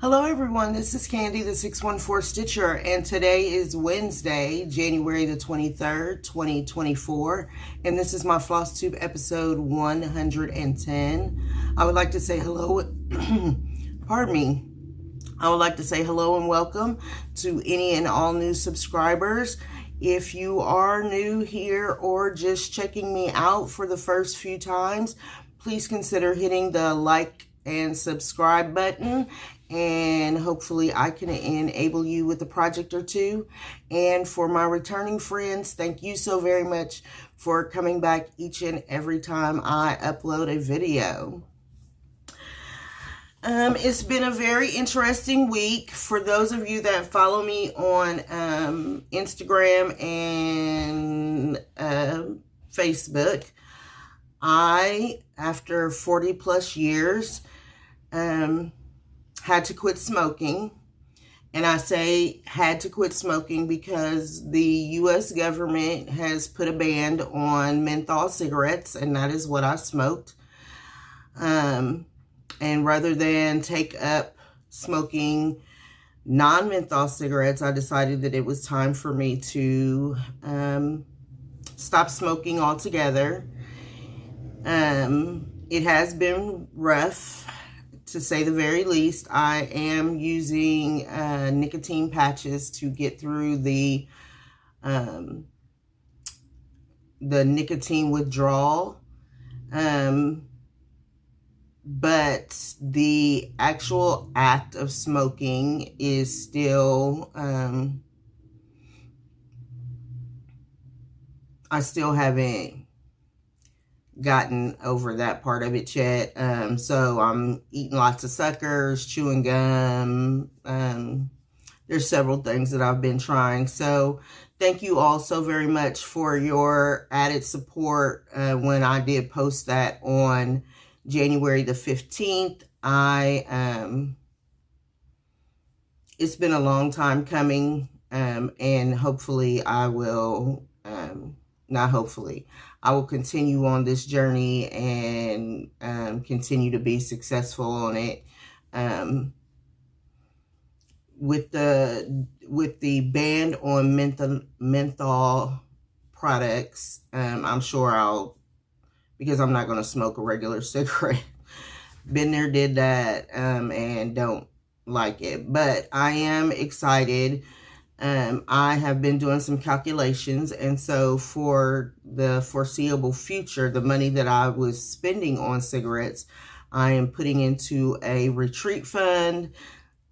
Hello everyone, this is Candy the 614 Stitcher, and today is Wednesday, January the 23rd, 2024, and this is my Flosstube episode 110. I would like to say hello, pardon me, I would like to say hello and welcome to any and all new subscribers. If you are new here or just checking me out for the first few times, please consider hitting the like and subscribe button, and hopefully I can enable you with a project or two. And for my returning friends, thank you so very much for coming back each and every time I upload a video. It's been a very interesting week. For those of you that follow me on Instagram and Facebook, I, after 40 plus years, had to quit smoking. And I say had to quit smoking because the U.S. government has put a ban on menthol cigarettes, and that is what I smoked. And rather than take up smoking non-menthol cigarettes, I decided that it was time for me to stop smoking altogether. It has been rough, to say the very least. I am using nicotine patches to get through the nicotine withdrawal. But the actual act of smoking is still, I still haven't gotten over that part of it yet. So I'm eating lots of suckers, chewing gum. There's several things that I've been trying. So thank you all so very much for your added support when I did post that on January the 15th. It's been a long time coming, and hopefully I will, not hopefully, I will continue on this journey and continue to be successful on it. With the ban on menthol products, I'm sure because I'm not going to smoke a regular cigarette. Been there, did that, and don't like it. But I am excited. I have been doing some calculations, and so for the foreseeable future, the money that I was spending on cigarettes, I am putting into a retreat fund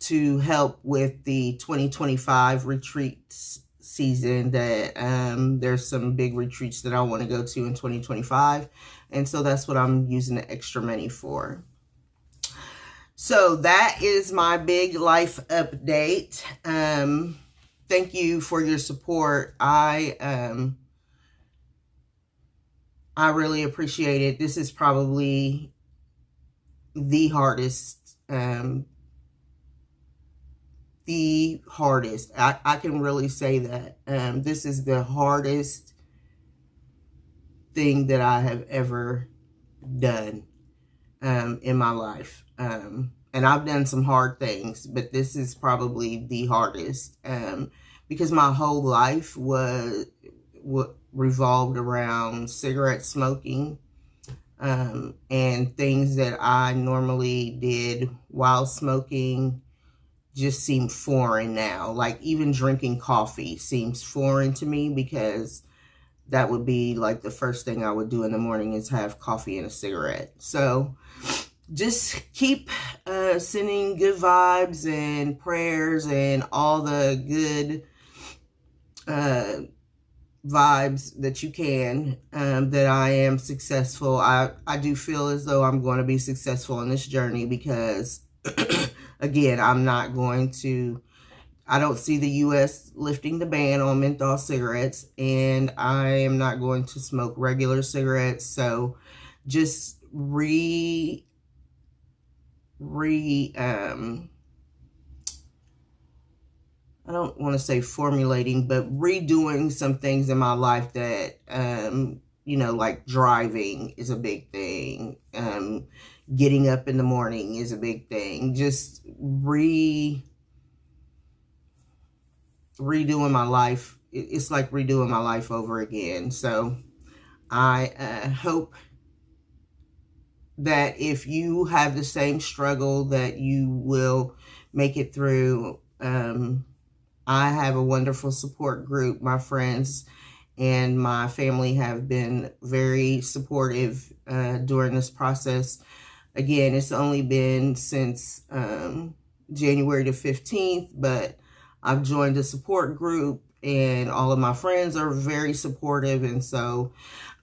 to help with the 2025 retreats season. That there's some big retreats that I want to go to in 2025, and so that's what I'm using the extra money for. So that is my big life update. Thank you for your support. I really appreciate it. This is probably the hardest. I can really say that. This is the hardest thing that I have ever done in my life. And I've done some hard things, but this is probably the hardest, because my whole life was revolved around cigarette smoking, and things that I normally did while smoking just seem foreign now. Like even drinking coffee seems foreign to me, because that would be like the first thing I would do in the morning is have coffee and a cigarette. So just keep sending good vibes and prayers and all the good vibes that you can, that I am successful. I do feel as though I'm going to be successful in this journey, because again, I don't see the U.S. lifting the ban on menthol cigarettes, and I am not going to smoke regular cigarettes. So just I don't want to say formulating, but redoing some things in my life that, like driving is a big thing. Getting up in the morning is a big thing. Just redoing my life. It's like redoing my life over again. So I hope that if you have the same struggle, that you will make it through. I have a wonderful support group. My friends and my family have been very supportive during this process. Again, it's only been since January the 15th, but I've joined a support group and all of my friends are very supportive. And so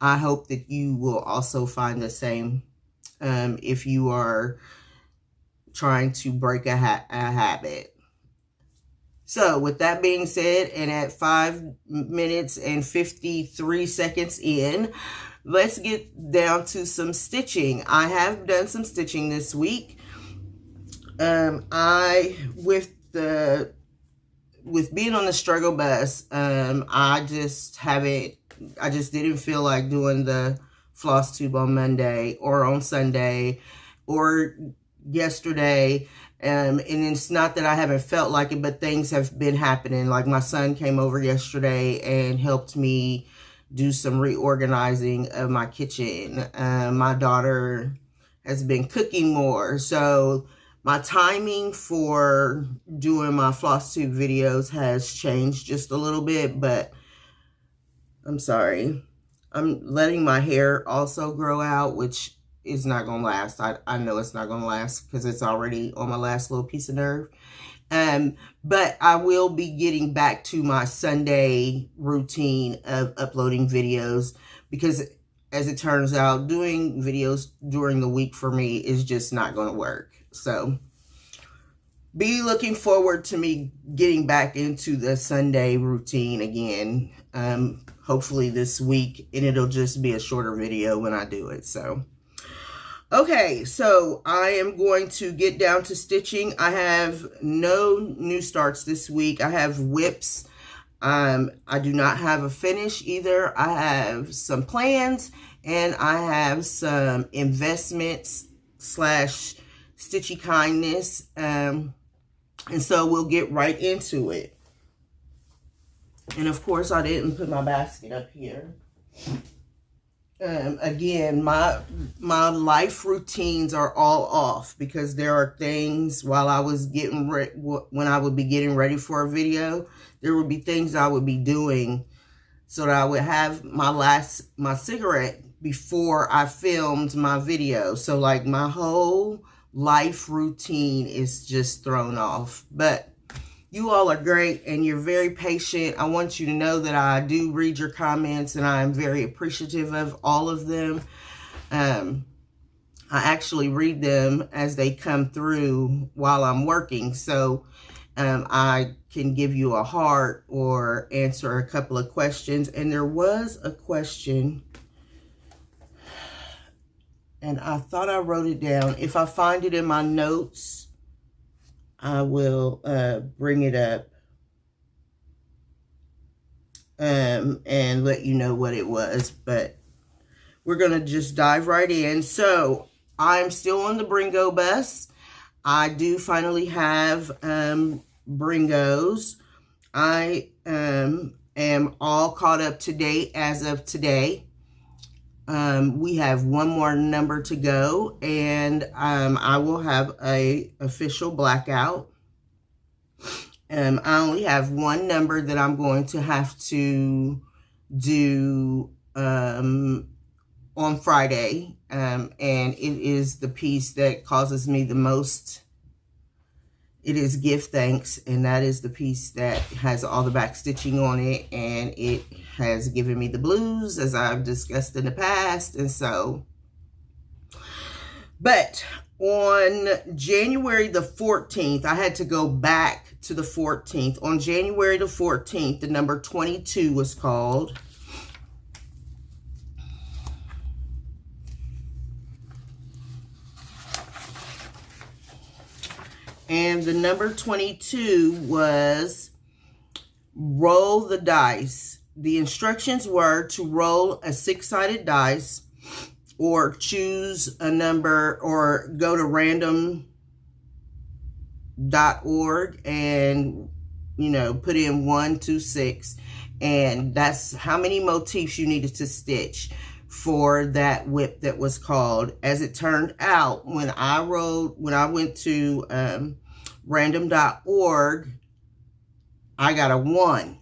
I hope that you will also find the same if you are trying to break a habit. So with that being said, and at 5 minutes and 53 seconds in, let's get down to some stitching. I have done some stitching this week. With being on the struggle bus, I just didn't feel like doing the Flosstube on Monday or on Sunday or yesterday. And it's not that I haven't felt like it, but things have been happening. Like my son came over yesterday and helped me do some reorganizing of my kitchen. My daughter has been cooking more. So my timing for doing my Flosstube videos has changed just a little bit, but I'm sorry. I'm letting my hair also grow out, which is not going to last. I know it's not going to last because it's already on my last little piece of nerve. But I will be getting back to my Sunday routine of uploading videos because, as it turns out, doing videos during the week for me is just not going to work. So be looking forward to me getting back into the Sunday routine again. Hopefully this week, and it'll just be a shorter video when I do it. So okay, so I am going to get down to stitching. I have no new starts this week. I have whips. I do not have a finish either. I have some plans and I have some investments / stitchy kindness. And so we'll get right into it. And of course, I didn't put my basket up here. Again, my life routines are all off because there are things while I was getting ready, when I would be getting ready for a video, there would be things I would be doing so that I would have my cigarette before I filmed my video. So like my whole life routine is just thrown off. But you all are great and you're very patient. I want you to know that I do read your comments and I'm very appreciative of all of them. I actually read them as they come through while I'm working. So I can give you a heart or answer a couple of questions. And there was a question and I thought I wrote it down. If I find it in my notes, I will bring it up and let you know what it was. But we're going to just dive right in. So I'm still on the BRRINGO bus. I do finally have BRRINGOs. I am all caught up to date as of today. We have one more number to go, and I will have a official blackout. I only have one number that I'm going to have to do on Friday, and it is the piece that causes me the most. It is Give Thanks, and that is the piece that has all the back stitching on it, and it has given me the blues, as I've discussed in the past. And so, but on January the 14th, I had to go back to the 14th. On January the 14th, the number 22 was called. And the number 22 was roll the dice. The instructions were to roll a 6-sided dice or choose a number or go to random and, you know, put in 1, 2, 6, and that's how many motifs you needed to stitch for that WIP that was called. As it turned out, when I went to random.org, I got a 1.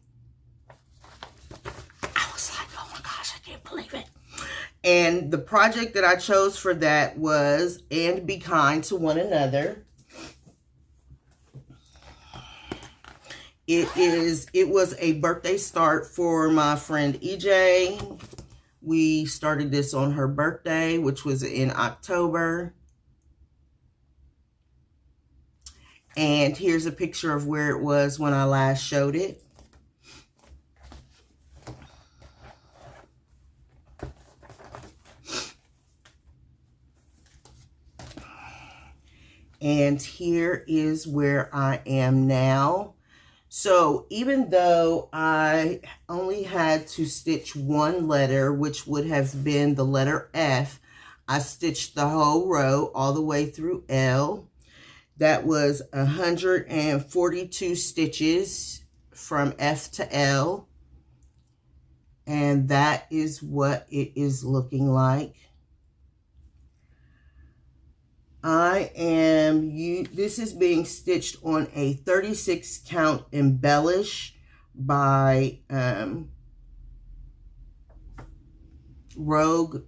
I was like, oh my gosh, I can't believe it. And the project that I chose for that was And Be Kind to One Another. It was a birthday start for my friend EJ. We started this on her birthday, which was in October. And here's a picture of where it was when I last showed it. And here is where I am now. So even though I only had to stitch one letter, which would have been the letter F, I stitched the whole row all the way through L. That was 142 stitches from F to L. And that is what it is looking like. This is being stitched on a 36 count embellish by Rogue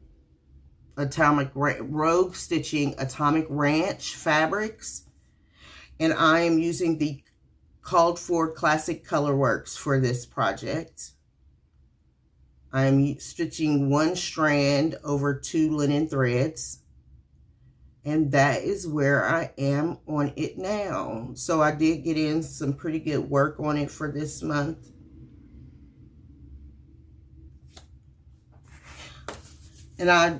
Stitching Atomic Ranch Fabrics. And I am using the called for Classic Colorworks for this project. I'm stitching 1 strand over 2 linen threads. And that is where I am on it now. So I did get in some pretty good work on it for this month. And I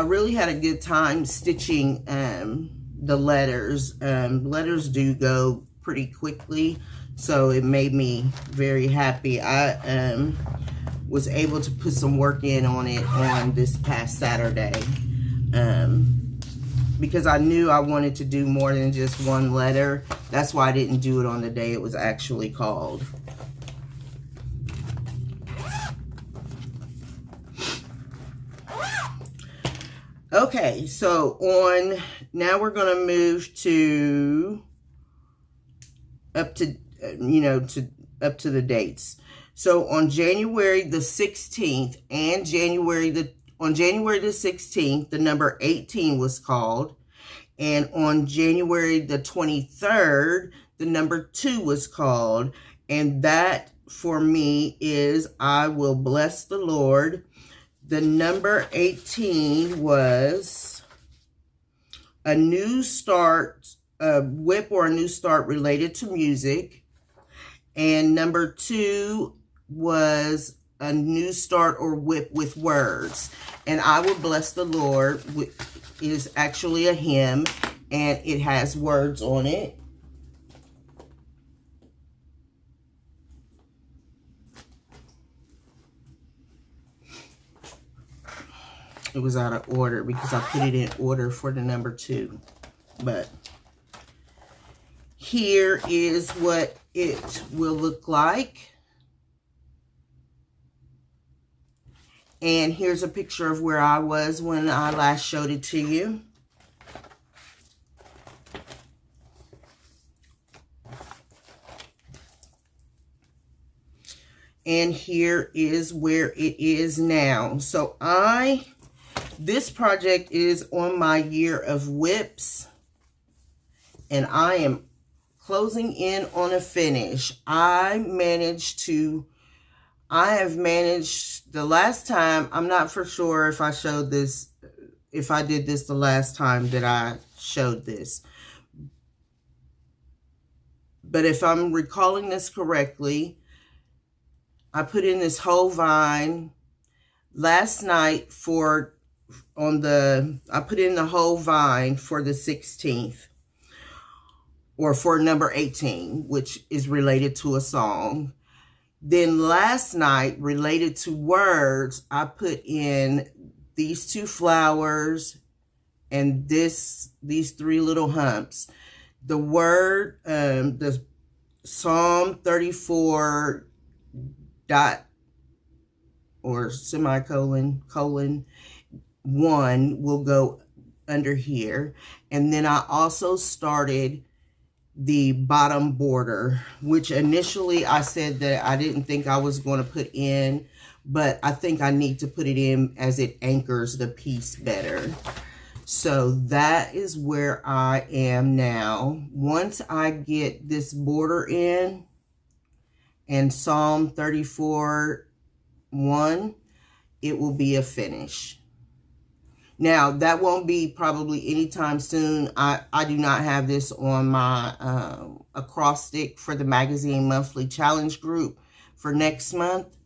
really had a good time stitching the letters. Letters do go pretty quickly, so it made me very happy. I was able to put some work in on it on this past Saturday. Because I knew I wanted to do more than just one letter. That's why I didn't do it on the day it was actually called. Okay, so now we're going to move to up to the dates. So on January the 16th and on January the 16th, the number 18 was called. And on January the 23rd, the number 2 was called. And that, for me, is I Will Bless the Lord. The number 18 was a new start, a WIP or a new start related to music. And number 2 was a new start or WIP with words. And I Will Bless the Lord is actually a hymn, and it has words on it. It was out of order because I put it in order for the number 2. But here is what it will look like. And here's a picture of where I was when I last showed it to you. And here is where it is now. So this project is on my year of WIPs. And I am closing in on a finish. I have managed the last time, I'm not for sure if I showed this, if I did this the last time that I showed this. But if I'm recalling this correctly, I put in this whole vine last night I put in the whole vine for the 16th. Or for number 18, which is related to a song. Then last night, related to words, I put in these 2 flowers and these 3 little humps. the word, the Psalm 34 dot or semicolon, colon 1 will go under here. And then I also started the bottom border, which initially I said that I didn't think I was going to put in, but I think I need to put it in as it anchors the piece better. So that is where I am now. Once I get this border in and Psalm 34:1, it will be a finish. Now, that won't be probably anytime soon. I do not have this on my acrostic for the magazine monthly challenge group for next month.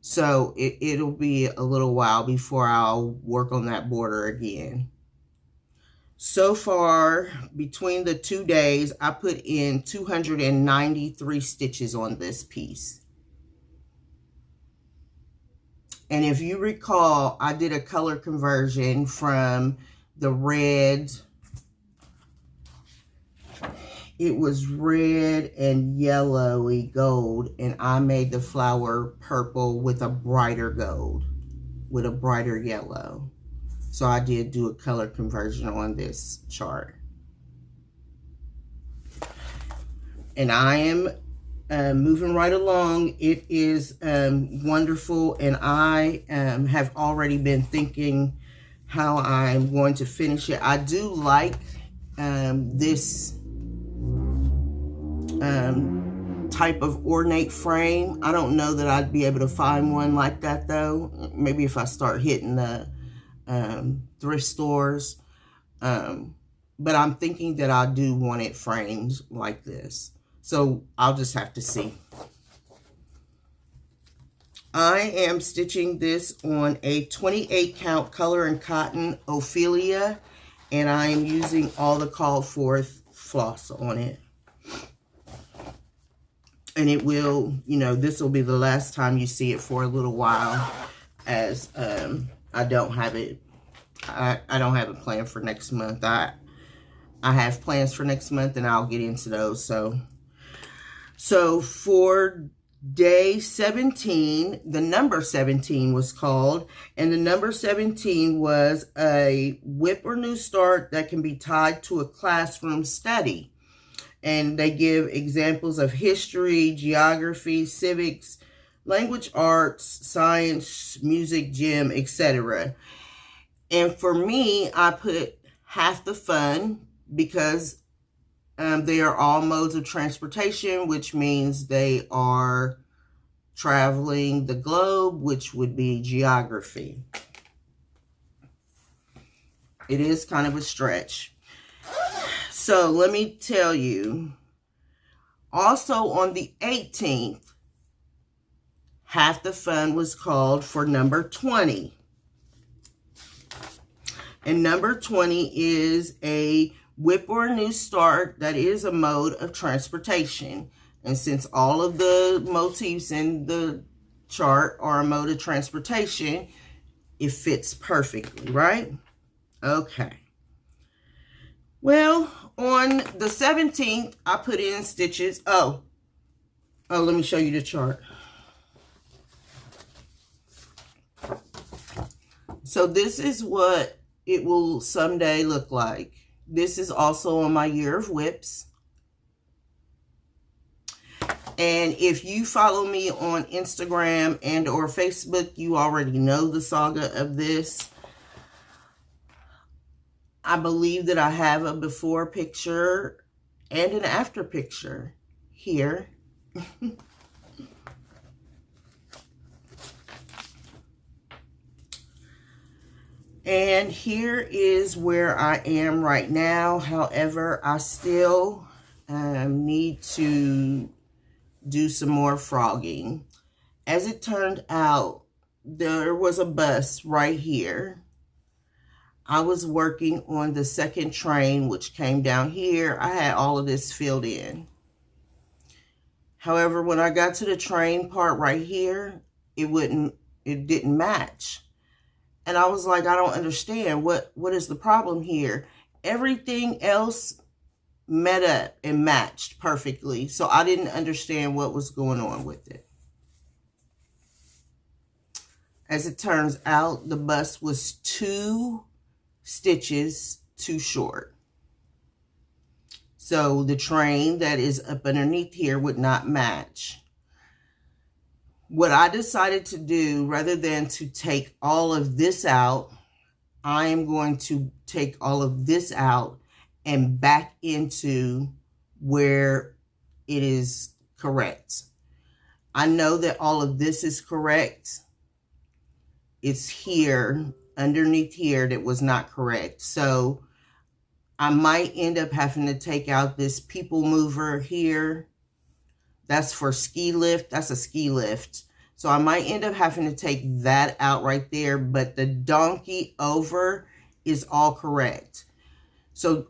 So it'll be a little while before I'll work on that border again. So far, between the 2 days, I put in 293 stitches on this piece. And if you recall, I did a color conversion from the red. It was red and yellowy gold, and I made the flower purple with a brighter gold, with a brighter yellow. So I did do a color conversion on this chart. And I am moving right along. It is wonderful, and I have already been thinking how I'm going to finish it. I do like this type of ornate frame. I don't know that I'd be able to find one like that though. Maybe if I start hitting the thrift stores. But I'm thinking that I do want it framed like this. So I'll just have to see. I am stitching this on a 28 count color and cotton Ophelia, and I am using all the called forth floss on it. And it will, you know, this will be the last time you see it for a little while, as I don't have it. I don't have a plan for next month. I have plans for next month, and I'll get into those. So for day 17, the number 17 was called, and the number 17 was a WIP or New Start that can be tied to a classroom study. And they give examples of history, geography, civics, language arts, science, music, gym, etc. And for me, I put half the fun because they are all modes of transportation, which means they are traveling the globe, which would be geography. It is kind of a stretch. So let me tell you, also on the 18th, half the fun was called for number 20. And number 20 is a WIP or a New Start that is a mode of transportation. And since all of the motifs in the chart are a mode of transportation, it fits perfectly, right? Okay. Well, on the 17th, I put in stitches. Oh, let me show you the chart. So this is what it will someday look like. This is also on my year of WIPs. And if you follow me on Instagram and or Facebook, you already know the saga of this. I believe that I have a before picture and an after picture here. And here is where I am right now. However, I still need to do some more frogging. As it turned out, there was a bus right here. I was working on the second train, which came down here. I had all of this filled in. However, when I got to the train part right here, it didn't match. And I was like, I don't understand. What is the problem here? Everything else met up and matched perfectly. So I didn't understand what was going on with it. As it turns out, the bust was 2 stitches too short. So the train that is up underneath here would not match. What I decided to do, rather than to take all of this out, I am going to take all of this out and back into where it is correct. I know that all of this is correct. It's here, underneath here, that was not correct. So I might end up having to take out this people mover here. That's for ski lift. That's a ski lift. So I might end up having to take that out right there, but the donkey over is all correct. So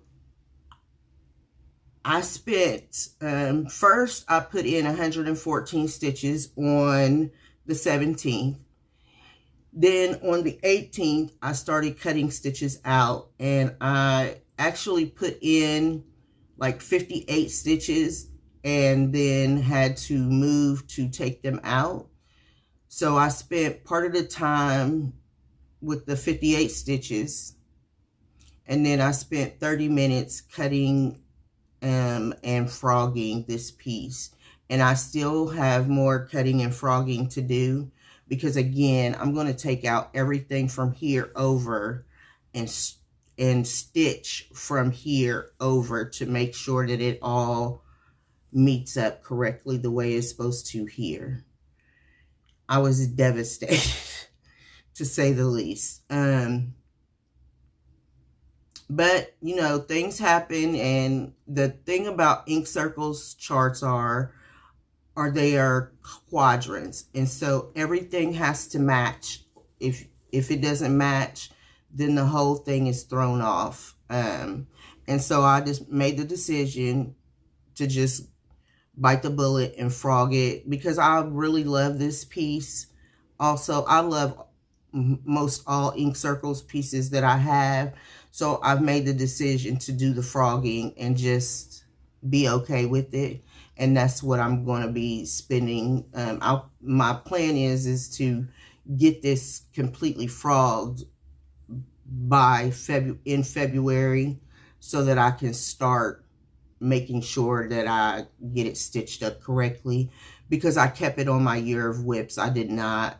I spent, first I put in 114 stitches on the 17th. Then on the 18th, I started cutting stitches out, and I actually put in like 58 stitches and then had to move to take them out. So I spent part of the time with the 58 stitches, and then I spent 30 minutes cutting and frogging this piece. And I still have more cutting and frogging to do, because again, I'm going to take out everything from here over and stitch from here over to make sure that it all meets up correctly the way it's supposed to here. I was devastated to say the least. But, you know, things happen, and the thing about ink circles charts are they are quadrants, and so everything has to match. If it doesn't match, then the whole thing is thrown off. And so I just made the decision to just bite the bullet and frog it, because I really love this piece. Also, I love most all ink circles pieces that I have. So I've made the decision to do the frogging and just be okay with it. And that's what I'm going to be spending. My plan is to get this completely frogged by in February, so that I can start making sure that I get it stitched up correctly, because I kept it on my year of WIPs. I did not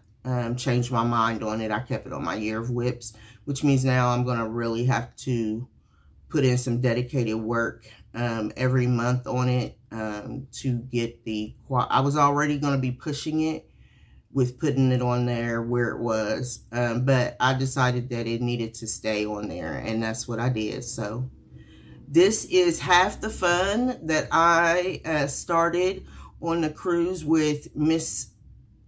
change my mind on it. I kept it on my year of WIPs, which means now I'm going to really have to put in some dedicated work every month on it to get I was already going to be pushing it with putting it on there where it was, but I decided that it needed to stay on there, and that's what I did. So this is half the fun that I started on the cruise with Miss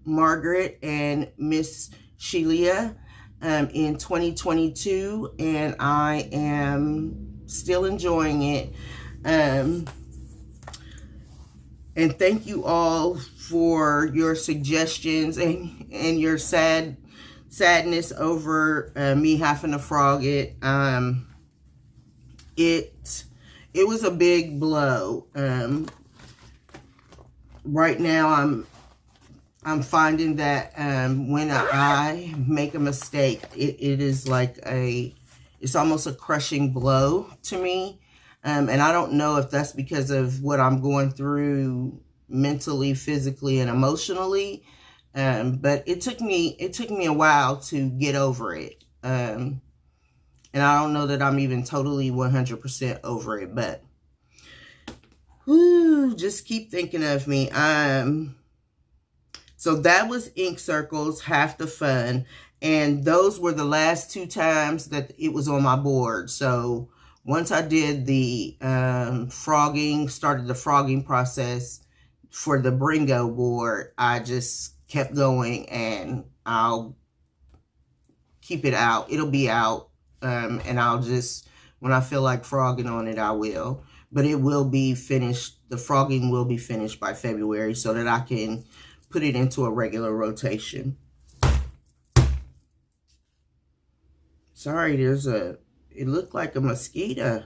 Margaret and Miss Shelia in 2022, and I am still enjoying it. And thank you all for your suggestions and your sadness over me having to frog it. It was a big blow. Right now I'm finding that when I make a mistake, it is like it's almost a crushing blow to me. And I don't know if that's because of what I'm going through mentally, physically, and emotionally. But it took me a while to get over it. And I don't know that I'm even totally 100% over it, but just keep thinking of me. So that was ink circles, half the fun. And those were the last 2 times that it was on my board. So once I did the frogging, started the frogging process for the BRRINGO board, I just kept going, and I'll keep it out. It'll be out, and I'll just, when I feel like frogging on it, I will. But it will be finished. The frogging will be finished by February, so that I can put it into a regular rotation. Sorry, it looked like a mosquito.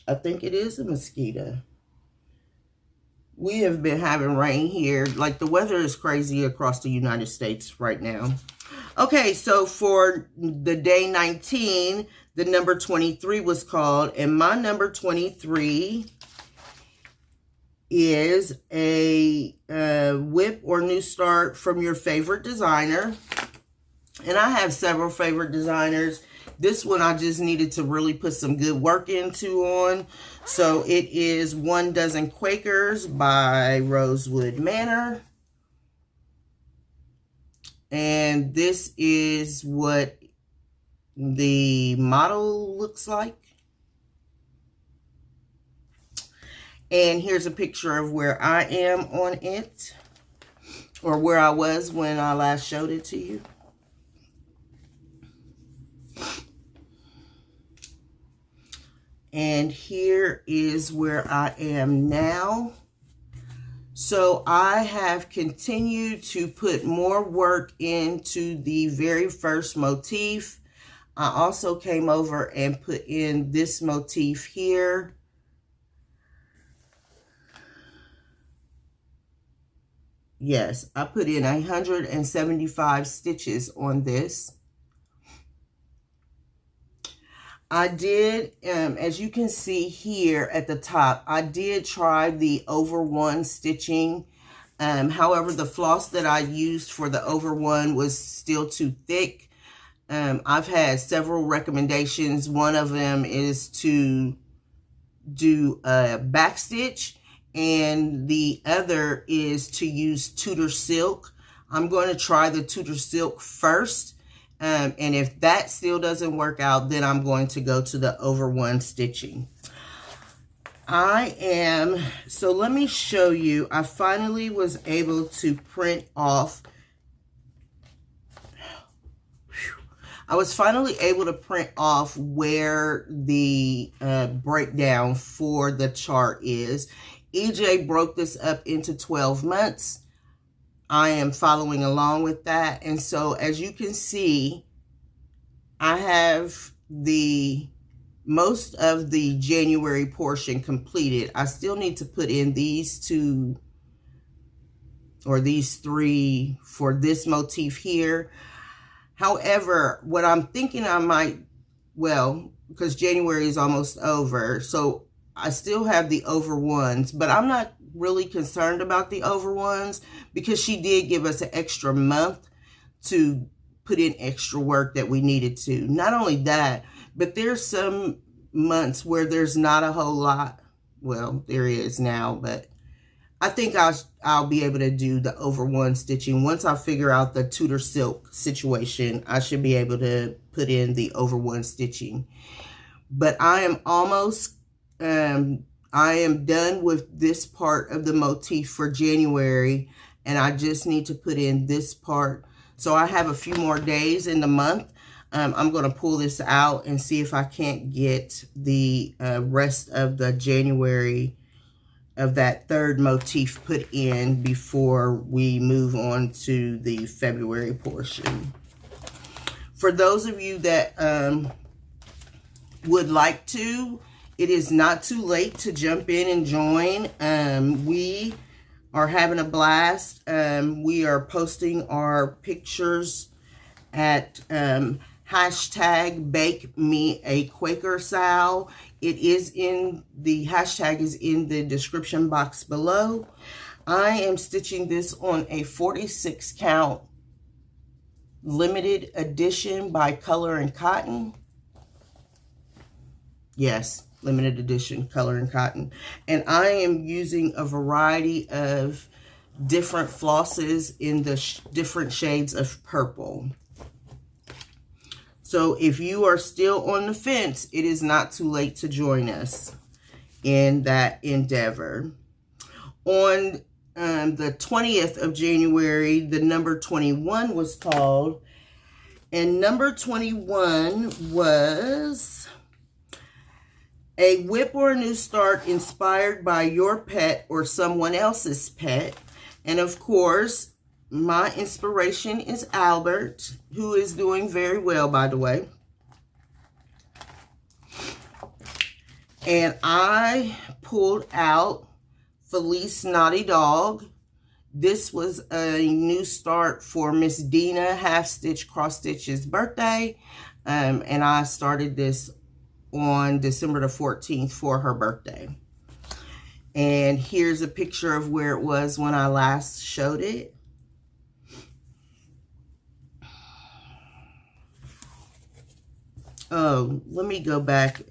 I think it is a mosquito. We have been having rain here. Like, the weather is crazy across the United States right now. Okay, so for the day 19, the number 23 was called, and my number 23 is a whip or new start from your favorite designer. And I have several favorite designers. This one I just needed to really put some good work into on. So it is 1 Dozen Quakers by Rosewood Manor. And this is what the model looks like. And here's a picture of where I am on it, or where I was when I last showed it to you. And here is where I am now. So I have continued to put more work into the very first motif. I also came over and put in this motif here. Yes, I put in 175 stitches on this. I did, as you can see here at the top, I did try the over one stitching. However, the floss that I used for the over one was still too thick. I've had several recommendations. One of them is to do a back stitch, and the other is to use Tudor silk. I'm going to try the Tudor silk first. And if that still doesn't work out, then I'm going to go to the over one stitching. So let me show you. I finally was able to print off. I was finally able to print off where the breakdown for the chart is. EJ broke this up into 12 months. I am following along with that. And so as you can see, I have most of the January portion completed. I still need to put in these 2 or these 3 for this motif here. However, what I'm thinking I might, well, because January is almost over, so I still have the over ones, but I'm not really concerned about the over ones because she did give us an extra month to put in extra work that we needed to. Not only that, but there's some months where there's not a whole lot. Well, there is now, but I think I'll be able to do the over one stitching. Once I figure out the Tudor silk situation, I should be able to put in the over one stitching. But I am almost, I am done with this part of the motif for January, and I just need to put in this part. So I have a few more days in the month. I'm going to pull this out and see if I can't get the rest of the January of that third motif put in before we move on to the February portion. For those of you that would like to, it is not too late to jump in and join. We are having a blast. We are posting our pictures at hashtag Bake Me a Quaker Sal. It is in the hashtag is in the description box below. I am stitching this on a 46 count limited edition by Color and Cotton. Yes, limited edition Color and Cotton. And I am using a variety of different flosses in the different shades of purple. So if you are still on the fence, it is not too late to join us in that endeavor. On the 20th of January, the number 21 was called, and number 21 was a whip or a new start inspired by your pet or someone else's pet. And of course, my inspiration is Albert, who is doing very well, by the way. And I pulled out Feliz Naughty Dog. This was a new start for Miss Dina Half Stitch Cross Stitch's birthday. And I started this on December the 14th for her birthday. And here's a picture of where it was when I last showed it. Oh, let me go back.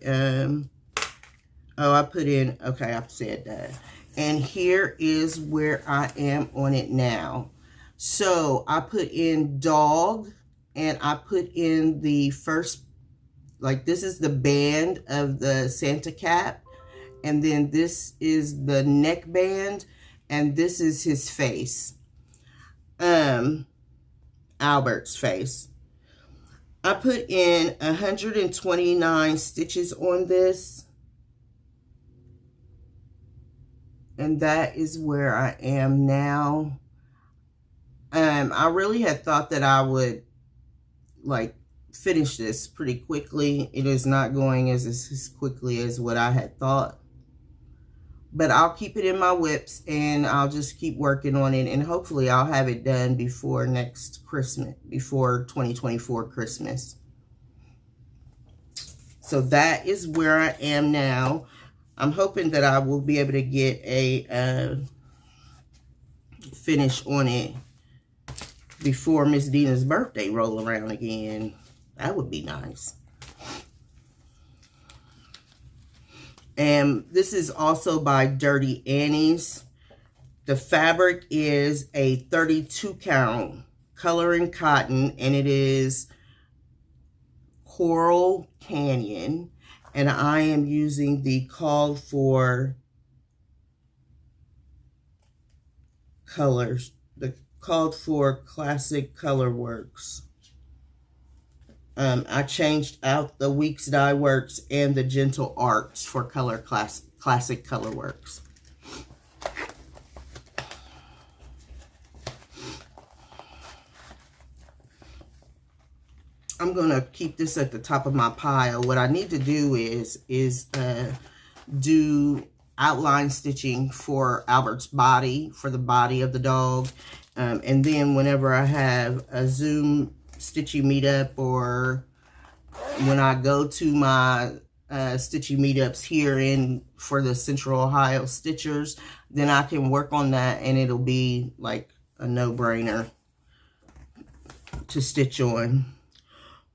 Oh, I put in, okay, I've said that. And here is where I am on it now. So I put in dog, and I put in the first, like this is the band of the Santa cap. And then this is the neck band, and this is his face. Albert's face. I put in 129 stitches on this. And that is where I am now. I really had thought that I would like finish this pretty quickly. It is not going as quickly as what I had thought. But I'll keep it in my WIPs, and I'll just keep working on it, and hopefully I'll have it done before next Christmas, before 2024 Christmas. So that is where I am now. I'm hoping that I will be able to get a finish on it before Miss Dina's birthday roll around again. That would be nice. And this is also by Dirty Annie's. The fabric is a 32 count coloring cotton, and it is Coral Canyon. And I am using the called for colors, the called for Classic Color Works. I changed out the Weeks Dye Works and the Gentle Arts for Classic Color Works. I'm going to keep this at the top of my pile. What I need to do is do outline stitching for Albert's body, for the body of the dog. And then whenever I have a Zoom stitchy meetup, or when I go to my stitchy meetups here for the Central Ohio Stitchers, then I can work on that, and it'll be like a no-brainer to stitch on.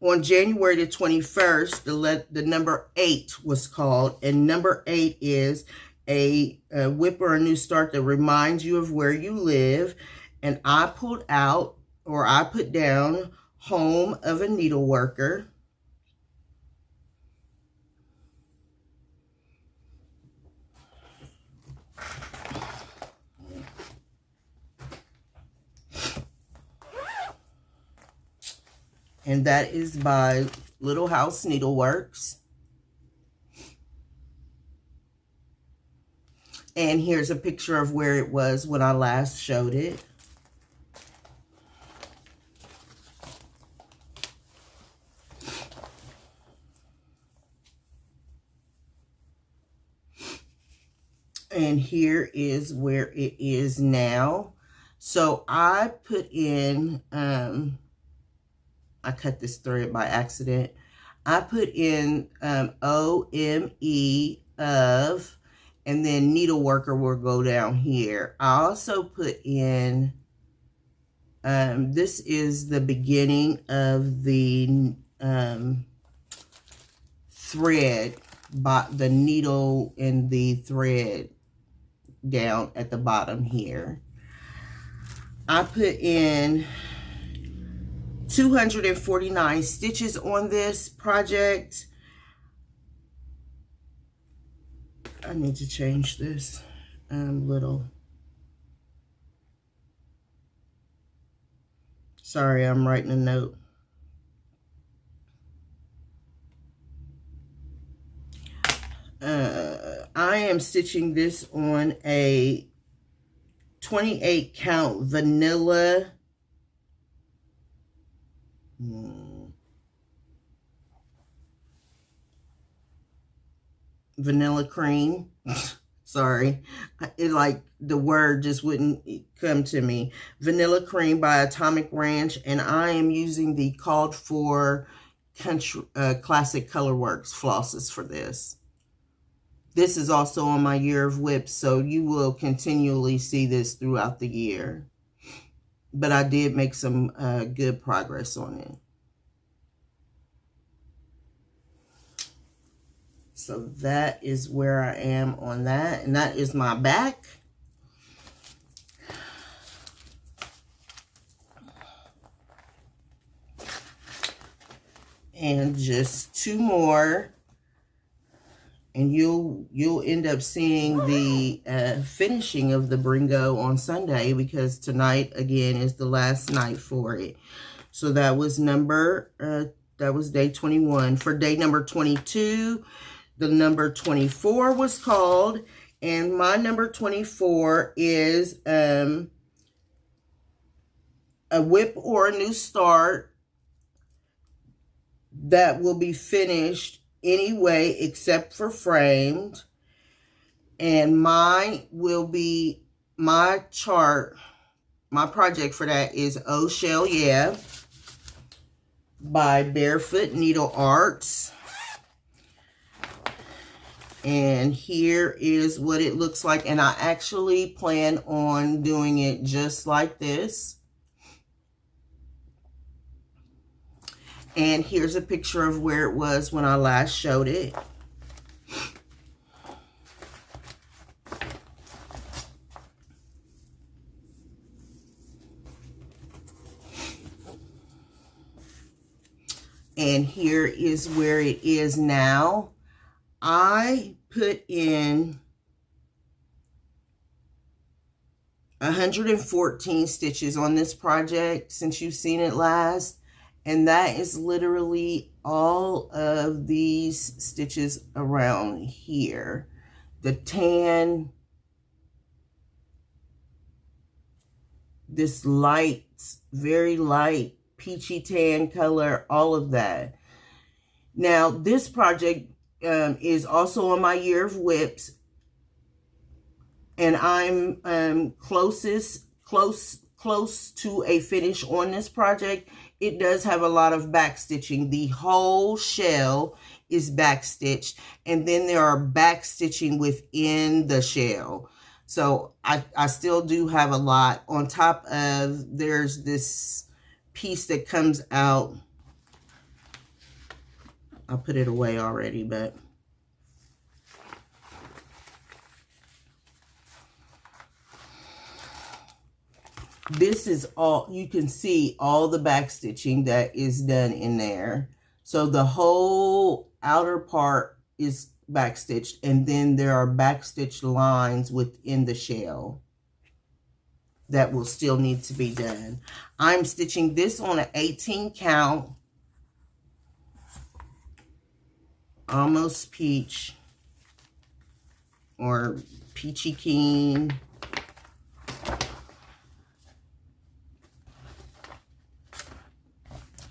On January the 21st, the number 8 was called, and number 8 is a WIP or a new start that reminds you of where you live. And I pulled out, or I put down, Home of a Needleworker. And that is by Little House Needleworks. And here's a picture of where it was when I last showed it. And here is where it is now. So I put in, I cut this thread by accident. I put in OME of, and then Needleworker will go down here. I also put in, this is the beginning of the thread, the needle and the thread down at the bottom here. I put in 249 stitches on this project. I need to change this little. Sorry, I'm writing a note. I am stitching this on a 28 count vanilla vanilla cream. Sorry, it like the word just wouldn't come to me. Vanilla cream by Atomic Ranch, and I am using the called for country classic colorworks flosses for this. This is also on my year of WIPs, so you will continually see this throughout the year. But I did make some good progress on it. So that is where I am on that. And that is my back. And just two more. And you'll end up seeing the finishing of the BRRINGO on Sunday, because tonight again is the last night for it. So that was that was day 21. For day number 22, the number 24 was called, and my number 24 is a WIP or a new start that will be finished anyway except for framed. And mine will be, my project for that is Oh Shell Yeah by Barefoot Needlearts. And here is what it looks like. And I actually plan on doing it just like this. And here's a picture of where it was when I last showed it. And here is where it is now. I put in 114 stitches on this project since you've seen it last. And that is literally all of these stitches around here. The tan, this light, very light, peachy tan color, all of that. Now, this project is also on my year of WIPs, and I'm close to a finish on this project. It does have a lot of back stitching. The whole shell is back stitched, and then there are back stitching within the shell. So I still do have a lot. On top of, there's this piece that comes out. I put it away already, but this is all, you can see all the back stitching that is done in there. So the whole outer part is back stitched, and then there are back stitched lines within the shell that will still need to be done. I'm stitching this on an 18 count, almost peach or peachy keen.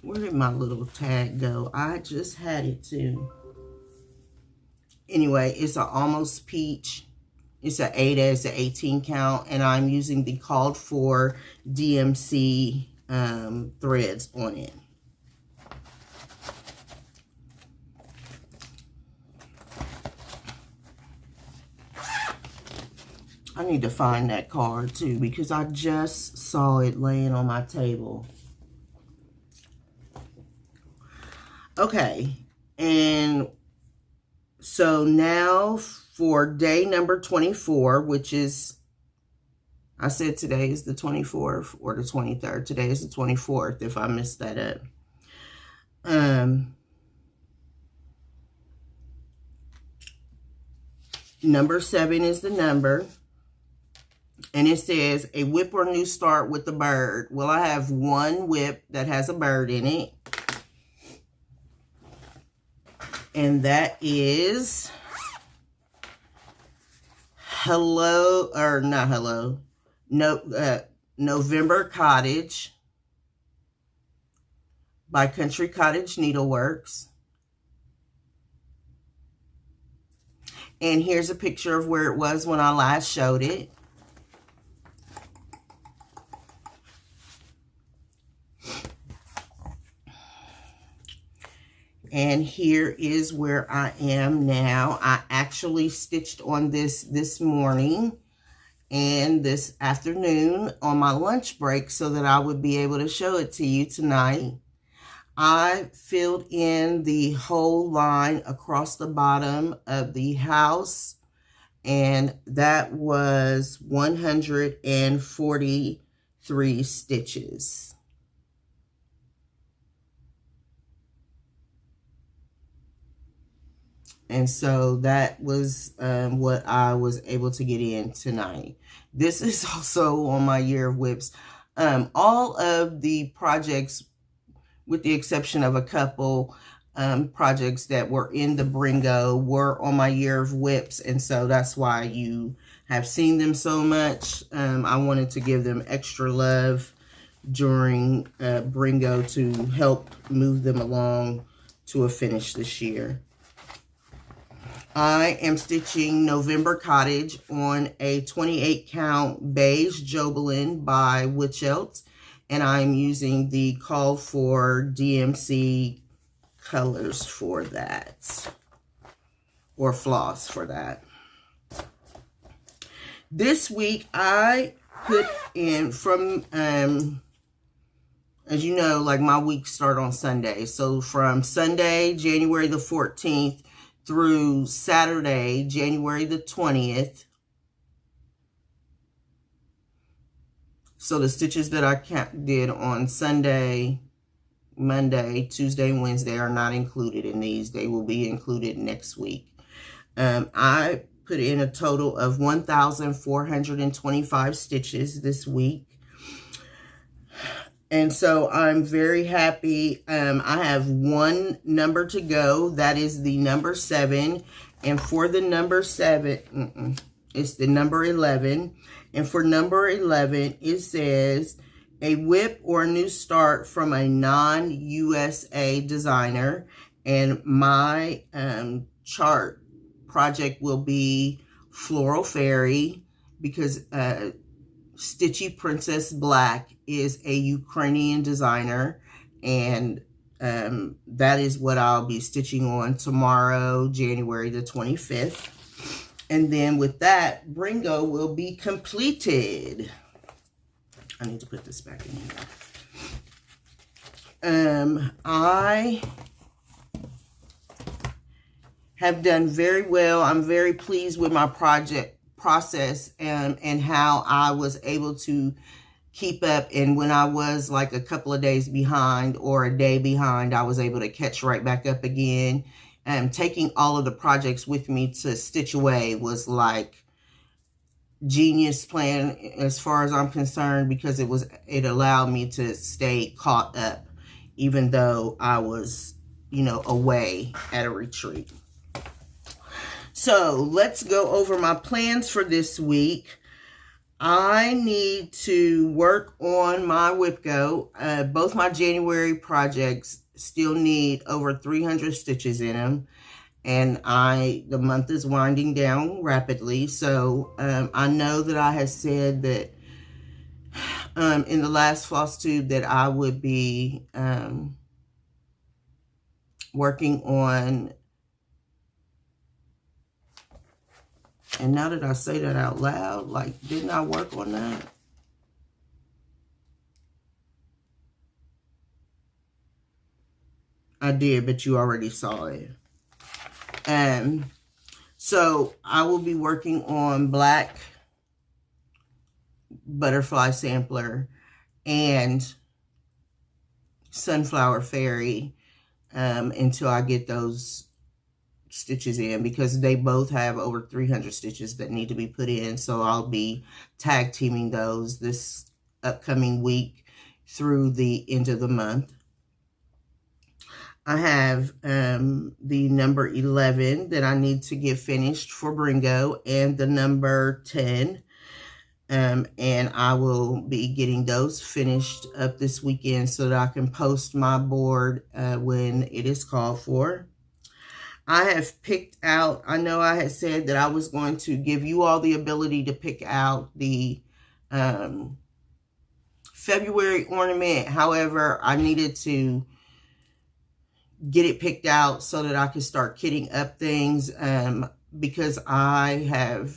Where did my little tag go? I just had it too. Anyway, it's an almost peach. It's an 8 as an 18 count, and I'm using the called for DMC threads on it. I need to find that card too, because I just saw it laying on my table. Okay, and so now for day number 24, which is, I said today is the 24th or the 23rd. Today is the 24th, if I missed that up. Number 7 is the number. And it says, a WIP or new start with a bird. Well, I have one WIP that has a bird in it. And that is November Cottage by Cottage Needleworks. And here's a picture of where it was when I last showed it. And here is where I am now. I actually stitched on this morning and this afternoon on my lunch break so that I would be able to show it to you tonight. I filled in the whole line across the bottom of the house, and that was 143 stitches. And so that was what I was able to get in tonight. This is also on my year of WIPs. All of the projects, with the exception of a couple projects that were in the BRRINGO, were on my year of WIPs. And so that's why you have seen them so much. I wanted to give them extra love during BRRINGO to help move them along to a finish this year. I am stitching November Cottage on a 28 count beige Jobelin by WIPGO, and I'm using the call for DMC colors for that, or floss for that. This week I put in from, as you know, like my weeks start on Sunday. So from Sunday, January the 14th, through Saturday, January the 20th. So the stitches that I did on Sunday, Monday, Tuesday, and Wednesday are not included in these. They will be included next week. I put in a total of 1,425 stitches this week. And so I'm very happy. I have one number to go. That is the number 7. And for the number 7, it's the number 11. And for number 11, it says, a WIP or a new start from a non-USA designer. And my chart project will be Floral Fairy, because Stitchy Princess Black is a Ukrainian designer, and that is what I'll be stitching on tomorrow, January the 25th. And then with that, BRRINGO will be completed. I need to put this back in here. I have done very well. I'm very pleased with my project process and how I was able to keep up. And when I was like a couple of days behind or a day behind, I was able to catch right back up again. Taking all of the projects with me to stitch away was like genius plan as far as I'm concerned, because it allowed me to stay caught up even though I was, you know, away at a retreat. So let's go over my plans for this week. I need to work on my WIPGO. Both my January projects still need over 300 stitches in them. And the month is winding down rapidly. So I know that I had said that in the last Flosstube that I would be working on. And now that I say that out loud, like, didn't I work on that? I did, but you already saw it. So I will be working on Black Butterfly Sampler and Sunflower Fairy until I get those stitches in, because they both have over 300 stitches that need to be put in. So I'll be tag teaming those this upcoming week through the end of the month. I have the number 11 that I need to get finished for BRRINGO, and the number 10. And I will be getting those finished up this weekend so that I can post my board when it is called for. I have picked out, I know I had said that I was going to give you all the ability to pick out the February ornament. However, I needed to get it picked out so that I could start kitting up things because I have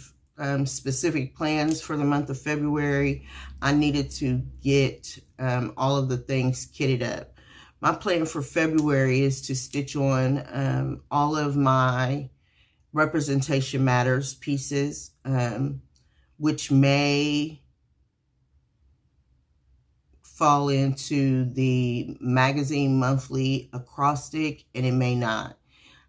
specific plans for the month of February. I needed to get all of the things kitted up. My plan for February is to stitch on all of my Representation Matters pieces, which may fall into the magazine monthly acrostic, and it may not.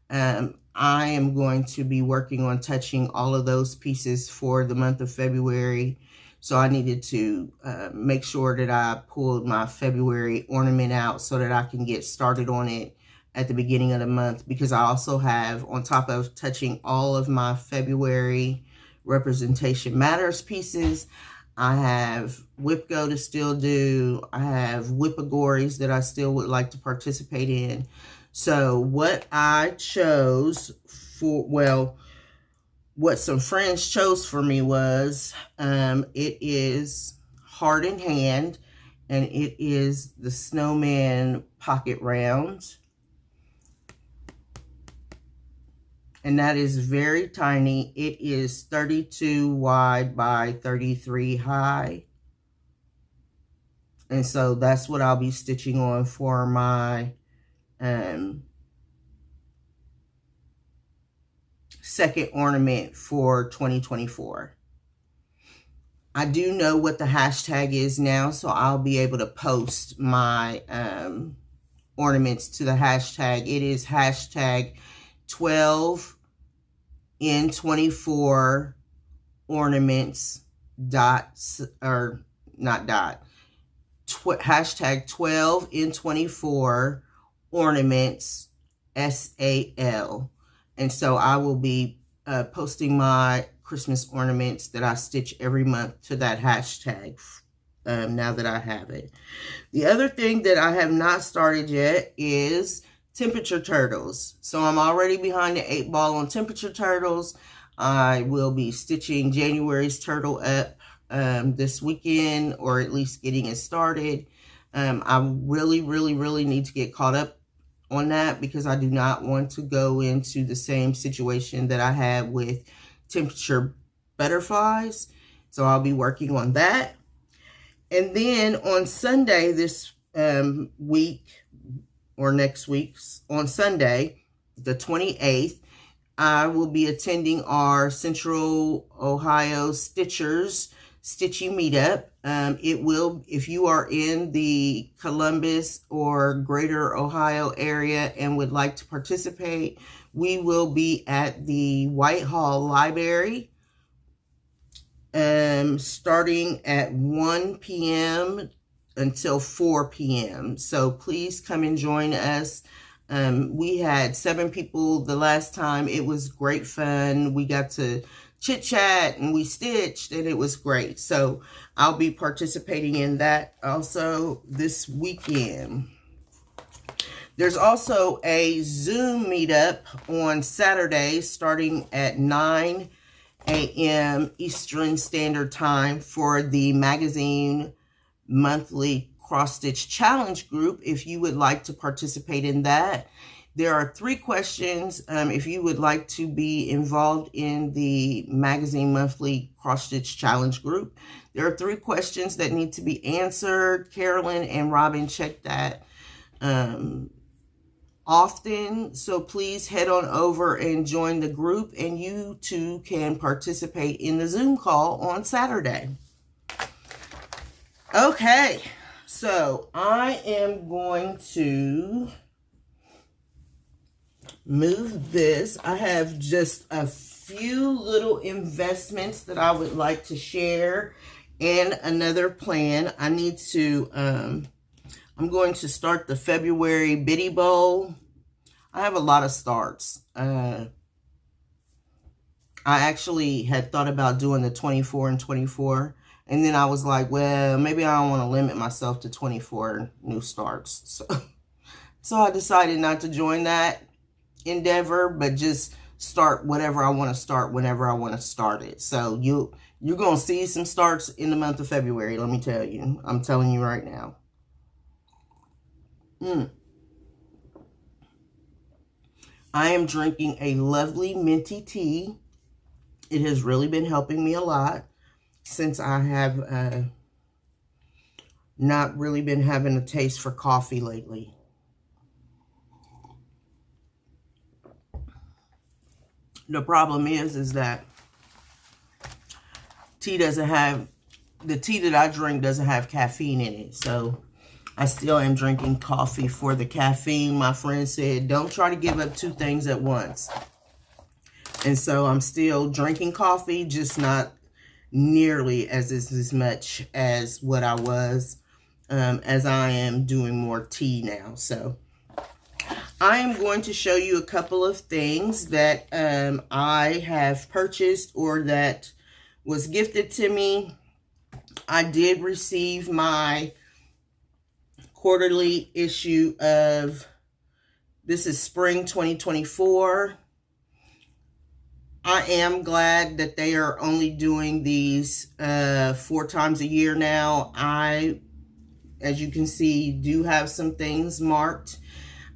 I am going to be working on touching all of those pieces for the month of February. So I needed to make sure that I pulled my February ornament out so that I can get started on it at the beginning of the month, because I also have, on top of touching all of my February Representation Matters pieces, I have WIPGO to still do. I have WIPGORIES that I still would like to participate in. So what I chose for, well, what some friends chose for me was, it is Heart in Hand, and it is the Snowman Pocket Round. And that is very tiny. It is 32 wide by 33 high. And so that's what I'll be stitching on for my second ornament for 2024. I do know what the hashtag is now, so I'll be able to post my ornaments to the hashtag. It is hashtag 12in24 ornaments hashtag 12in24 ornaments SAL. And so I will be posting my Christmas ornaments that I stitch every month to that hashtag now that I have it. The other thing that I have not started yet is temperature turtles. So I'm already behind the 8 ball on temperature turtles. I will be stitching January's turtle up this weekend, or at least getting it started. I really need to get caught up on that, because I do not want to go into the same situation that I had with temperature butterflies. So I'll be working on that. And then on Sunday this week, or next week, on Sunday, the 28th, I will be attending our Central Ohio Stitchers Stitchy Meetup. It will, if you are in the Columbus or Greater Ohio area and would like to participate, we will be at the Whitehall Library starting at 1 p.m. until 4 p.m. So please come and join us. We had 7 people the last time. It was great fun. We got to chit chat and we stitched, and it was great. So I'll be participating in that also this weekend. There's also a Zoom meetup on Saturday starting at 9 a.m. Eastern Standard Time for the magazine monthly cross stitch challenge group. If you would like to participate in that, there are 3 questions. If you would like to be involved in the magazine monthly cross stitch challenge group, there are 3 questions that need to be answered. Carolyn and Robin check that often, so please head on over and join the group, and you too can participate in the Zoom call on Saturday. Okay, so I am going to move this. I have just a few little investments that I would like to share, and another plan. I need to I'm going to start the February Biddy Bowl. I have a lot of starts. I actually had thought about doing the 24 and 24. And then I was like, well, maybe I don't want to limit myself to 24 new starts. So I decided not to join that. endeavor, but just start whatever I want to start whenever I want to start it. So you're going to see some starts in the month of February, let me tell you. I'm telling you right now. I am drinking a lovely minty tea. It has really been helping me a lot since I have not really been having a taste for coffee lately. The problem is that the tea that I drink doesn't have caffeine in it. So I still am drinking coffee for the caffeine. My friend said, don't try to give up two things at once. And so I'm still drinking coffee, just not nearly as much as what I was, as I am doing more tea now. So I am going to show you a couple of things that I have purchased or that was gifted to me. I did receive my quarterly issue of, this is spring 2024. I am glad that they are only doing these 4 times a year now. I, as you can see, do have some things marked.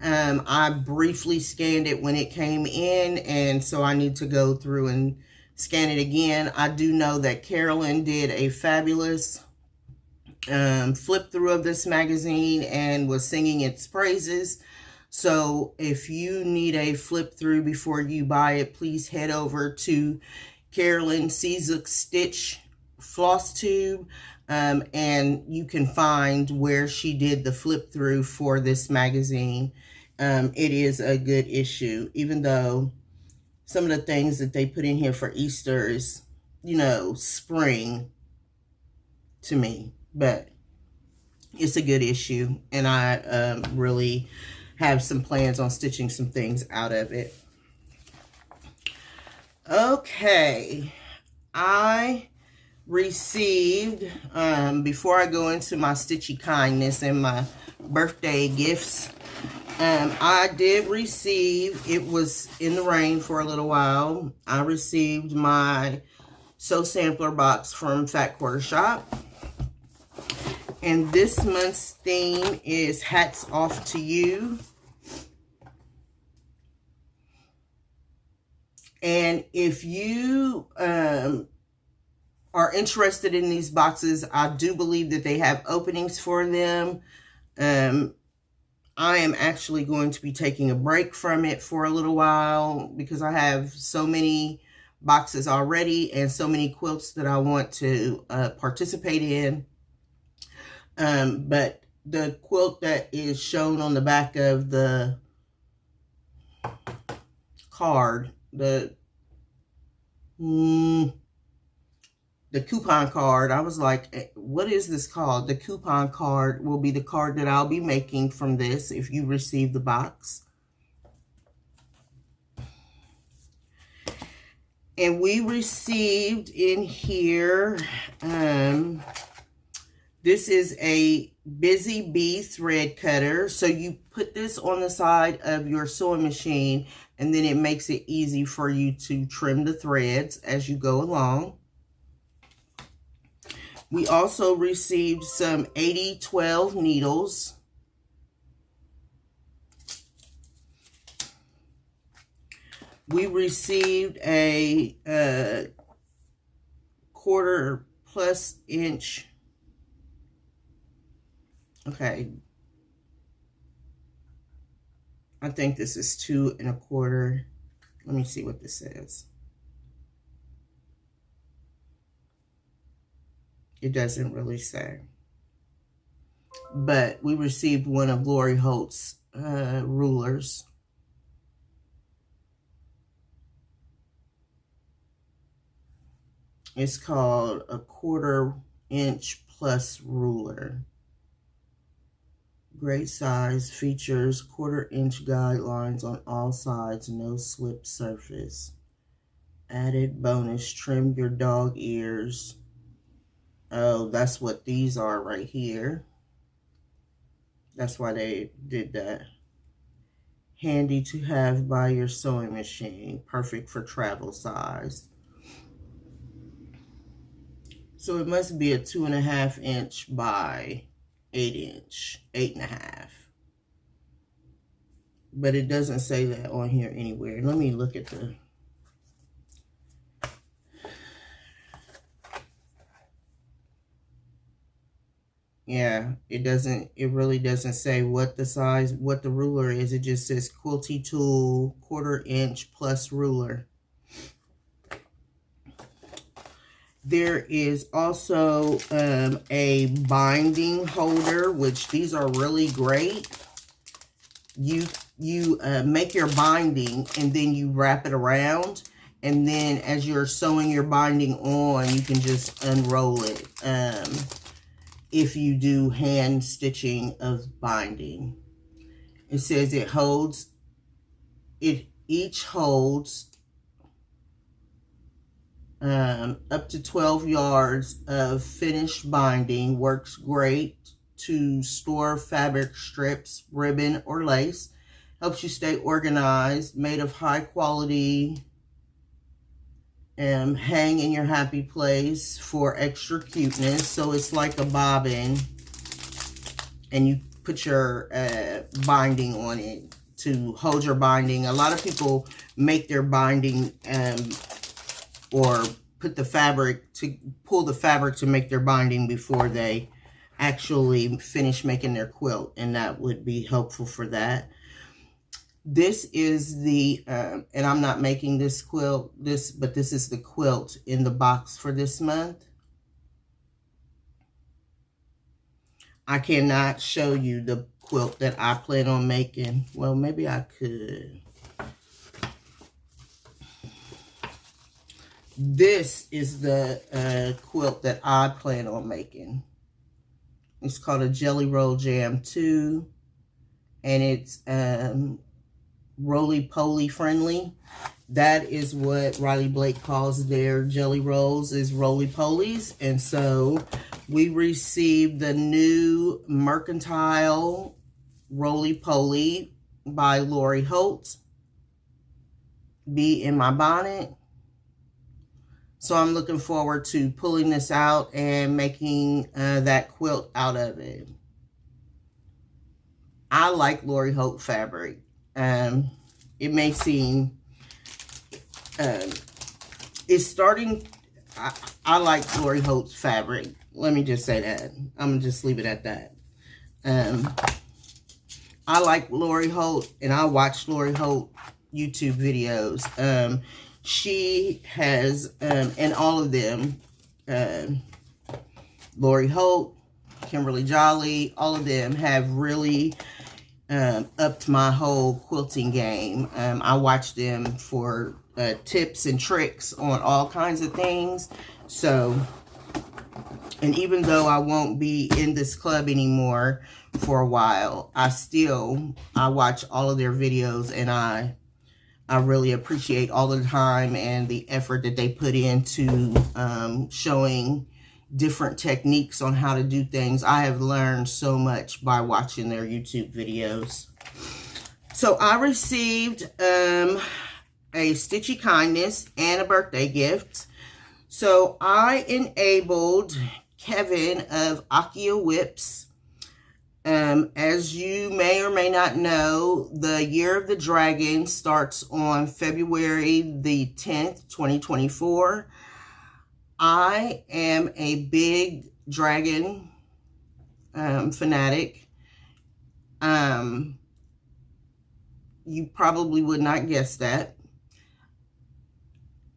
I briefly scanned it when it came in, and so I need to go through and scan it again. I do know that Carolyn did a fabulous flip through of this magazine and was singing its praises. So if you need a flip through before you buy it, please head over to Carolyn Cezuk Stitch Flosstube, and you can find where she did the flip through for this magazine. It is a good issue, even though some of the things that they put in here for Easter is, you know, spring to me, but it's a good issue, and I really have some plans on stitching some things out of it. Okay, I received, before I go into my stitchy kindness and my birthday gifts, I did receive, it was in the rain for a little while, I received my Sew Sampler box from Fat Quarter Shop. And this month's theme is Hats Off to You. And if you are interested in these boxes, I do believe that they have openings for them. I am actually going to be taking a break from it for a little while because I have so many boxes already and so many quilts that I want to participate in. But the quilt that is shown on the back of the card, the coupon card, I was like, what is this called? The coupon card will be the card that I'll be making from this if you receive the box. And we received in here, this is a Busy Bee thread cutter. So you put this on the side of your sewing machine, and then it makes it easy for you to trim the threads as you go along. We also received some 8012 needles. We received a 1/4+ inch. Okay. I think this is 2 1/4. Let me see what this says. It doesn't really say. But we received one of Lori Holt's rulers. It's called a 1/4 inch plus ruler. Great size, features 1/4 inch guidelines on all sides, no slip surface. Added bonus, trim your dog ears. Oh, that's what these are right here. That's why they did that. Handy to have by your sewing machine. Perfect for travel size. So it must be a 2.5 inch by 8 inch, 8.5. But it doesn't say that on here anywhere. Let me look at the... Yeah, it really doesn't say what the size, what the ruler is. It just says quilty tool, 1/4 inch plus ruler. There is also a binding holder, which these are really great. You make your binding and then you wrap it around. And then as you're sewing your binding on, you can just unroll it. If you do hand stitching of binding. It says each holds up to 12 yards of finished binding. Works great to store fabric strips, ribbon, or lace. Helps you stay organized. Made of high quality. Hang in your happy place for extra cuteness. So it's like a bobbin, and you put your binding on it to hold your binding. A lot of people make their binding or put the fabric to pull the fabric to make their binding before they actually finish making their quilt, and that would be helpful for that. This is the, and I'm not making this quilt, but this is the quilt in the box for this month. I cannot show you the quilt that I plan on making. Well, maybe I could. This is the quilt that I plan on making. It's called a Jelly Roll Jam 2, and it's roly-poly friendly. That is what Riley Blake calls their jelly rolls, is roly-polies. And so we received the new Mercantile roly-poly by Lori Holt, Be in My Bonnet. So I'm looking forward to pulling this out and making that quilt out of it. I like Lori Holt fabric. It may seem, it's starting, I like Lori Holt's fabric. Let me just say that. I'm going to just leave it at that. I like Lori Holt, and I watch Lori Holt YouTube videos. She has, and all of them, Lori Holt, Kimberly Jolly, all of them have really upped my whole quilting game. I watch them for tips and tricks on all kinds of things. So, and even though I won't be in this club anymore for a while, I watch all of their videos, and I really appreciate all the time and the effort that they put into showing different techniques on how to do things. I have learned so much by watching their YouTube videos. So I received a Stitchy Kindness and a birthday gift. So I enabled Kevin of Accio Whips. As you may or may not know, the Year of the Dragon starts on February the 10th, 2024. I am a big dragon fanatic. You probably would not guess that.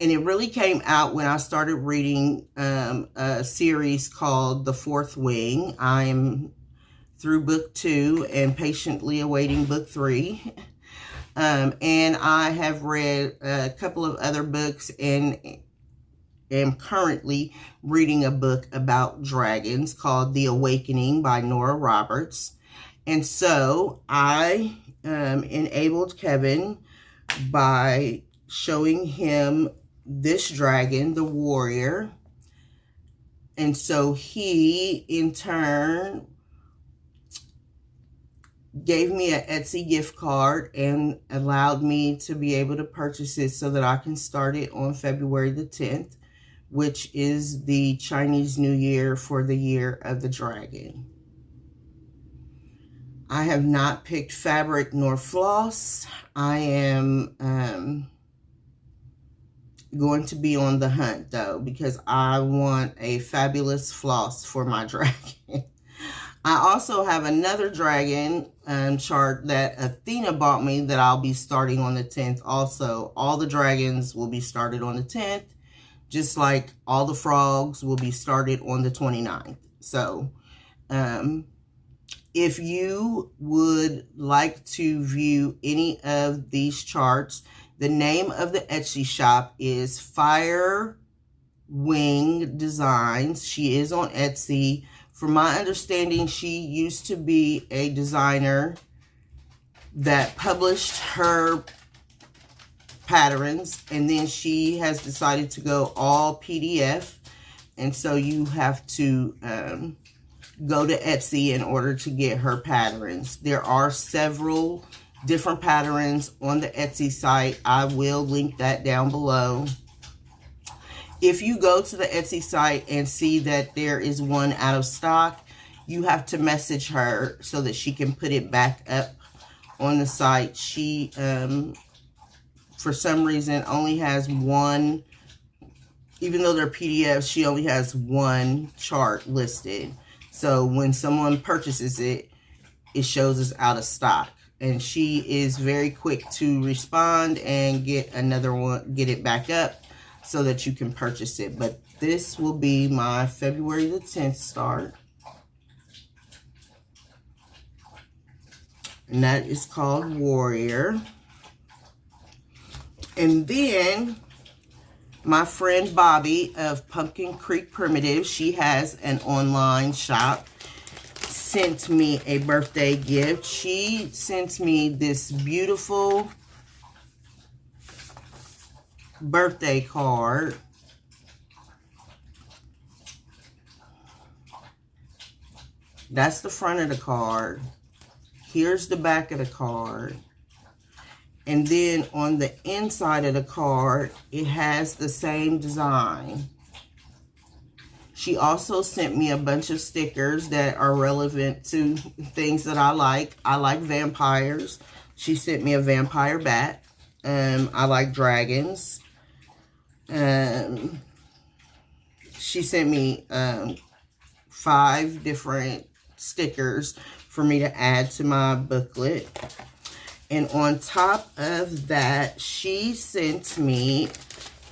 And it really came out when I started reading a series called The Fourth Wing. I am through book 2 and patiently awaiting book 3. And I have read a couple of other books and am currently reading a book about dragons called The Awakening by Nora Roberts. And so I enabled Kevin by showing him this dragon, the warrior. And so he, in turn, gave me an Etsy gift card and allowed me to be able to purchase it so that I can start it on February the 10th, which is the Chinese New Year for the Year of the Dragon. I have not picked fabric nor floss. I am going to be on the hunt though, because I want a fabulous floss for my dragon. I also have another dragon chart that Athena bought me that I'll be starting on the 10th also. All the dragons will be started on the 10th, just like all the frogs will be started on the 29th. So, if you would like to view any of these charts, the name of the Etsy shop is Fire Wing Designs. She is on Etsy. From my understanding, she used to be a designer that published her patterns, and then she has decided to go all PDF, and so you have to go to Etsy in order to get her patterns. There are several different patterns on the Etsy site. I will link that down below. If you go to the Etsy site and see that there is one out of stock, you have to message her so that she can put it back up on the site. She, for some reason, only has one, even though they're PDFs, she only has one chart listed. So when someone purchases it, it shows it's out of stock. And she is very quick to respond and get another one, get it back up, so that you can purchase it. But this will be my February the 10th start. And that is called Warrior. And then my friend Bobby of Pumpkin Creek Primitive, she has an online shop, sent me a birthday gift. She sent me this beautiful birthday card. That's the front of the card. Here's the back of the card. And then on the inside of the card, it has the same design. She also sent me a bunch of stickers that are relevant to things that I like. I like vampires. She sent me a vampire bat. I like dragons. She sent me 5 different stickers for me to add to my booklet. And on top of that, she sent me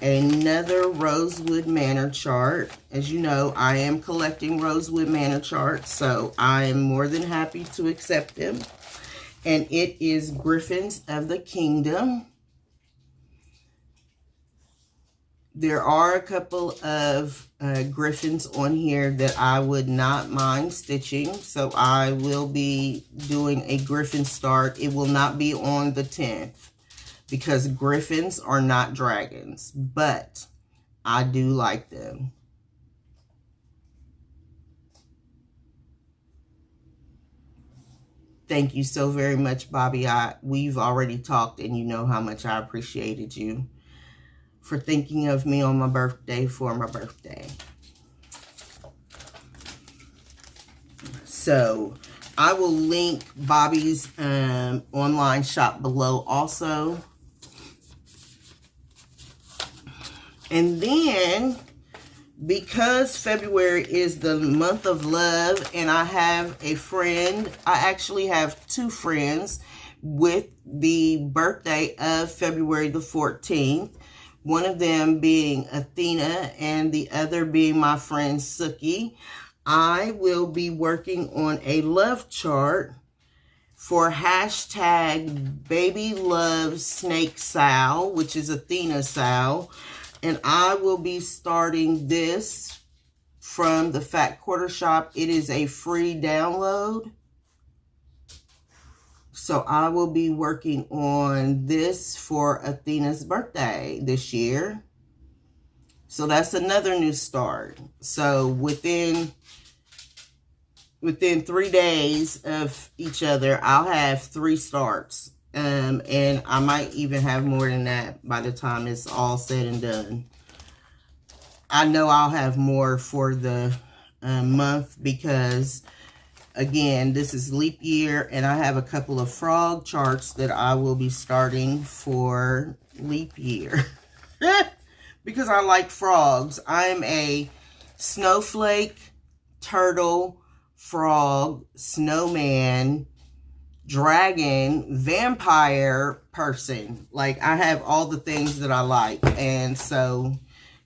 another Rosewood Manor chart. As you know, I am collecting Rosewood Manor charts, so I am more than happy to accept them. And it is Griffins of the Kingdom. There are a couple of griffins on here that I would not mind stitching, so I will be doing a griffin start. It will not be on the 10th because griffins are not dragons, but I do like them. Thank you so very much, Bobby. We've already talked, and you know how much I appreciated you for thinking of me on my birthday for my birthday. So I will link Bobby's online shop below also. And then, because February is the month of love, and I have a friend, I actually have 2 friends with the birthday of February the 14th. One of them being Athena and the other being my friend Suki. I will be working on a love chart for hashtag Baby Love Snake Sal, which is Athena Sal. And I will be starting this from the Fat Quarter Shop. It is a free download. So I will be working on this for Athena's birthday this year. So that's another new start. So within within 3 days of each other, I'll have 3 starts. And I might even have more than that by the time it's all said and done. I know I'll have more for the month because, again, this is leap year, and I have a couple of frog charts that I will be starting for leap year. Because I like frogs. I'm a snowflake, turtle, frog, snowman, dragon, vampire person. Like, I have all the things that I like. And so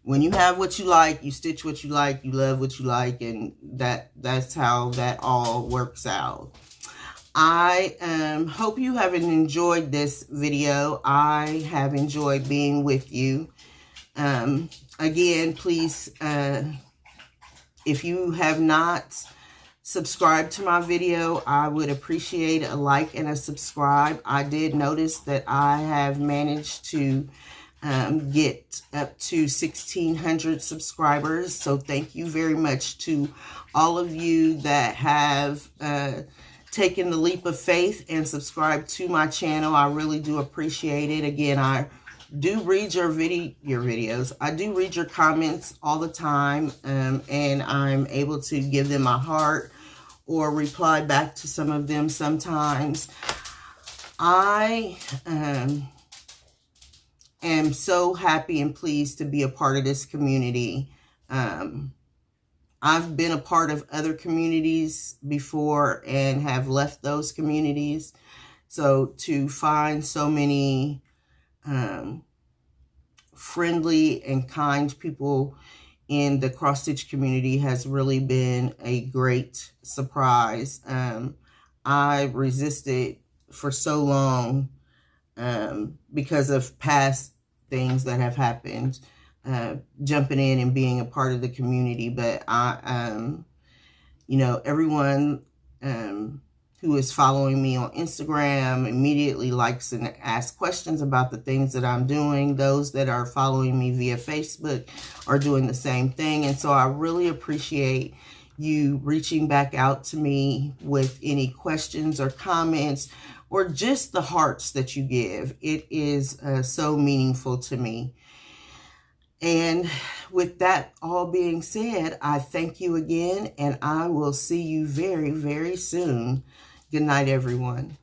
when you have what you like, you stitch what you like, you love what you like, and that's how that all works out. I hope you have enjoyed this video. I have enjoyed being with you. Again, please, if you have not subscribed to my video, I would appreciate a like and a subscribe. I did notice that I have managed to get up to 1,600 subscribers. So thank you very much to all of you that have taken the leap of faith and subscribed to my channel. I really do appreciate it. Again, I do read your videos. I do read your comments all the time, and I'm able to give them my heart or reply back to some of them sometimes. I am so happy and pleased to be a part of this community. I've been a part of other communities before and have left those communities. So to find so many friendly and kind people in the cross stitch community has really been a great surprise. I resisted for so long because of past things that have happened, jumping in and being a part of the community. But you know, everyone who is following me on Instagram immediately likes and asks questions about the things that I'm doing. Those that are following me via Facebook are doing the same thing. And so I really appreciate you reaching back out to me with any questions or comments or just the hearts that you give. It is so meaningful to me. And with that all being said, I thank you again, and I will see you very, very soon. Good night, everyone.